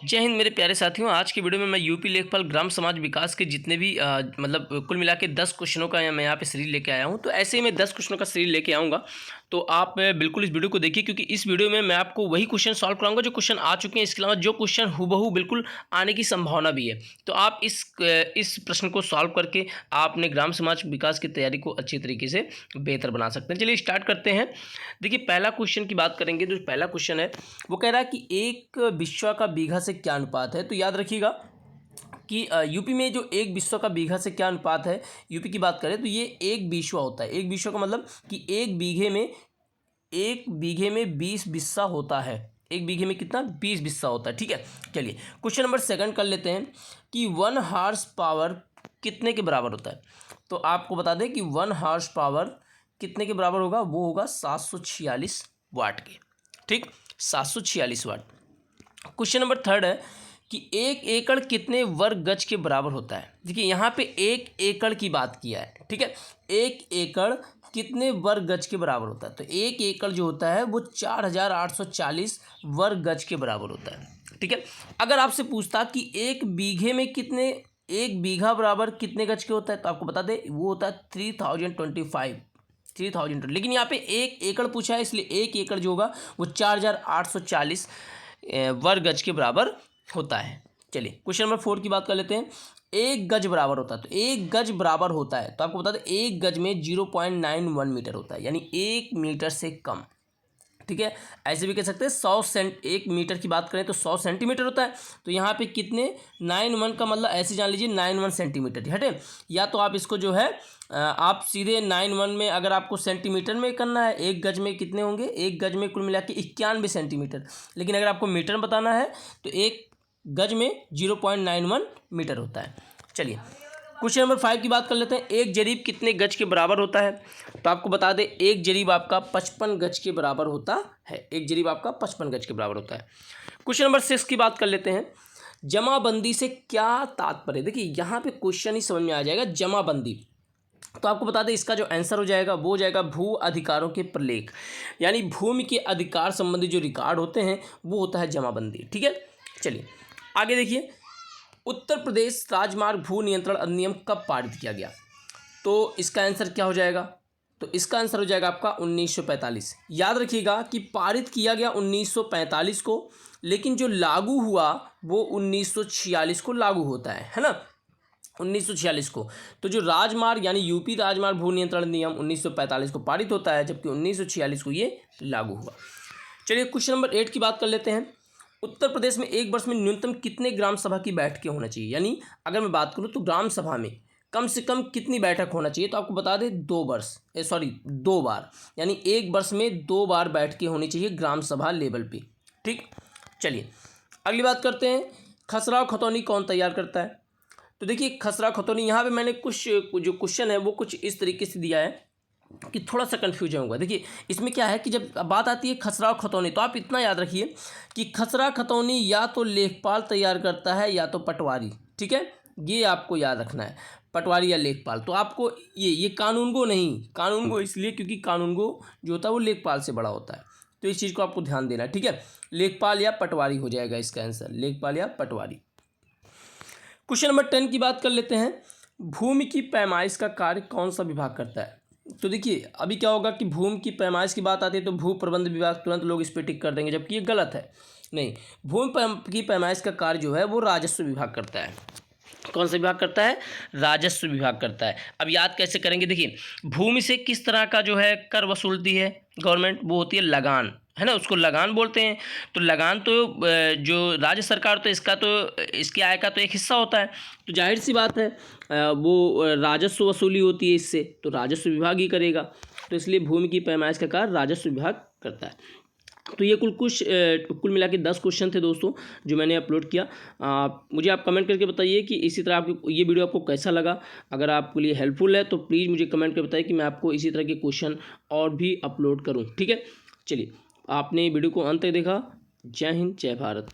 जय हिंद मेरे प्यारे साथियों। आज की वीडियो में मैं यूपी लेखपाल ग्राम समाज विकास के जितने भी मतलब कुल मिला के 10 क्वेश्चनों का मैं यहाँ पे सीरीज लेके आया हूँ। तो ऐसे ही मैं 10 क्वेश्चनों का सीरीज लेके आऊँगा। तो आप बिल्कुल इस वीडियो को देखिए, क्योंकि इस वीडियो में मैं आपको वही क्वेश्चन सॉल्व कराऊंगा जो क्वेश्चन आ चुके हैं। इसके अलावा जो क्वेश्चन हूबहू बिल्कुल आने की संभावना भी है। तो आप इस प्रश्न को सॉल्व करके आप अपने ग्राम समाज विकास की तैयारी को अच्छी तरीके से बेहतर बना सकते हैं। चलिए स्टार्ट करते हैं। देखिए, पहला क्वेश्चन की बात करेंगे तो पहला क्वेश्चन है, वो कह रहा है कि एक बिस्वा का बीघा से क्या अनुपात है। तो याद रखिएगा कि यूपी में जो एक बिस्वा का बीघा से क्या अनुपात है, यूपी की बात करें तो ये एक बिस्वा होता है। एक बिस्वा का मतलब कि एक बीघे में 20 बिस्सा होता है। एक बीघे में कितना? 20 बिस्सा होता है। ठीक है, चलिए क्वेश्चन नंबर सेकंड कर लेते हैं कि 1 हॉर्स पावर कितने के बराबर होता है। तो आपको बता दें कि 1 हॉर्स पावर कितने के बराबर होगा, वो होगा 746 वाट के। ठीक, 746 वाट। क्वेश्चन नंबर थर्ड है कि 1 एकड़ कितने वर्ग गज के बराबर होता है। देखिए, यहाँ पे 1 एकड़ की बात किया है। ठीक है, 1 एकड़ कितने वर्ग गज के बराबर होता है। तो 1 एकड़ जो होता है वो 4840 वर्ग गज के बराबर होता है। ठीक है, अगर आपसे पूछता कि एक बीघे में कितने, एक बीघा बराबर कितने गज के होता है, तो आपको बता दें वो होता है 3000, लेकिन यहाँ पे 1 एकड़ पूछा है, इसलिए 1 एकड़ जो होगा वो 4840 वर्ग गज के बराबर होता है। चलिए क्वेश्चन नंबर 4 की बात कर लेते हैं। एक गज बराबर होता है, तो एक गज बराबर होता है, तो आपको बता दें एक गज में 0.91 मीटर होता है, यानी 1 मीटर से कम। ठीक है, ऐसे भी कह सकते हैं 1 मीटर की बात करें तो 100 सेंटीमीटर होता है। तो यहाँ पे कितने 91 का मतलब ऐसे जान लीजिए 91 सेंटीमीटर हटे, या तो आप इसको जो है आप सीधे 91 में, अगर आपको सेंटीमीटर में करना है, एक गज में कितने होंगे, एक गज में कुल मिला के 91 सेंटीमीटर। लेकिन अगर आपको मीटर में बताना है तो एक गज में 0.91 मीटर होता है। चलिए क्वेश्चन नंबर 5 की बात कर लेते हैं। एक जरीब कितने गज के बराबर होता है। तो आपको बता दें एक जरीब आपका 55 गज के बराबर होता है। एक जरीब आपका 55 गज के बराबर होता है। क्वेश्चन नंबर 6 की बात कर लेते हैं। जमाबंदी से क्या तात्पर्य। देखिए, यहाँ पे क्वेश्चन ही समझ में आ जाएगा, जमाबंदी। तो आपको बता दें इसका जो आंसर हो जाएगा वो हो जाएगा भू अधिकारों के प्रलेख, यानी भूमि के अधिकार संबंधी जो रिकॉर्ड होते हैं वो होता है जमाबंदी। ठीक है, चलिए आगे देखिए। उत्तर प्रदेश राजमार्ग भू नियंत्रण अधिनियम कब पारित किया गया। तो इसका आंसर क्या हो जाएगा, तो इसका आंसर हो जाएगा आपका 1945। याद रखिएगा कि पारित किया गया 1945 को, लेकिन जो लागू हुआ वो 1946 को लागू होता है ना, 1946 को। तो जो राजमार्ग यानी यूपी राजमार्ग भू नियंत्रण नियम 1945 को पारित होता है, जबकि 1946 को ये लागू हुआ। चलिए क्वेश्चन नंबर 8 की बात कर लेते हैं। उत्तर प्रदेश में एक वर्ष में न्यूनतम कितने ग्राम सभा की बैठकें होना चाहिए। यानी अगर मैं बात करूं तो ग्राम सभा में कम से कम कितनी बैठक होना चाहिए। तो आपको बता दें 2 बार, यानी एक वर्ष में 2 बार बैठकें होनी चाहिए ग्राम सभा लेवल पे। ठीक, चलिए अगली बात करते हैं। खसरा खतौनी कौन तैयार करता है। तो देखिए, खसरा खतौनी यहाँ पे मैंने कुछ जो क्वेश्चन है वो कुछ इस तरीके से दिया है कि थोड़ा सा कन्फ्यूजन होगा। देखिए, इसमें क्या है कि जब बात आती है खसरा और खतौनी, तो आप इतना याद रखिए कि खसरा खतौनी या तो लेखपाल तैयार करता है या तो पटवारी। ठीक है, ये आपको याद रखना है, पटवारी या लेखपाल। तो आपको ये कानूनगो नहीं, कानूनगो इसलिए क्योंकि कानूनगो जो होता है वो लेखपाल से बड़ा होता है। तो इस चीज़ को आपको ध्यान देना है। ठीक है, लेखपाल या पटवारी हो जाएगा इसका आंसर, लेखपाल या पटवारी। क्वेश्चन नंबर 10 की बात कर लेते हैं। भूमि की पैमाइश का कार्य कौन सा विभाग करता है। तो देखिए, अभी क्या होगा कि भूमि की पैमाइश की बात आती है तो भू प्रबंध विभाग, तुरंत लोग इस पर टिक कर देंगे, जबकि ये गलत है। नहीं, भूमि की पैमाइश का कार्य जो है वो राजस्व विभाग करता है। कौन सा विभाग करता है, राजस्व विभाग करता है। अब याद कैसे करेंगे, देखिए भूमि से किस तरह का जो है कर वसूलती है गवर्नमेंट, वो होती है लगान, है ना, उसको लगान बोलते हैं। तो लगान तो जो राज्य सरकार, तो इसके आय का तो एक हिस्सा होता है। तो जाहिर सी बात है वो राजस्व वसूली होती है इससे, तो राजस्व विभाग ही करेगा। तो इसलिए भूमि की पैमाइश का कार्य राजस्व विभाग करता है। तो ये कुल मिला के 10 क्वेश्चन थे दोस्तों जो मैंने अपलोड किया। मुझे आप कमेंट करके बताइए कि इसी तरह आपकी ये वीडियो आपको कैसा लगा। अगर आपके लिए हेल्पफुल है तो प्लीज़ मुझे कमेंट करके बताइए कि मैं आपको इसी तरह के क्वेश्चन और भी अपलोड करूँ। ठीक है, चलिए आपने वीडियो को अंत तक देखा। जय हिंद, जय भारत।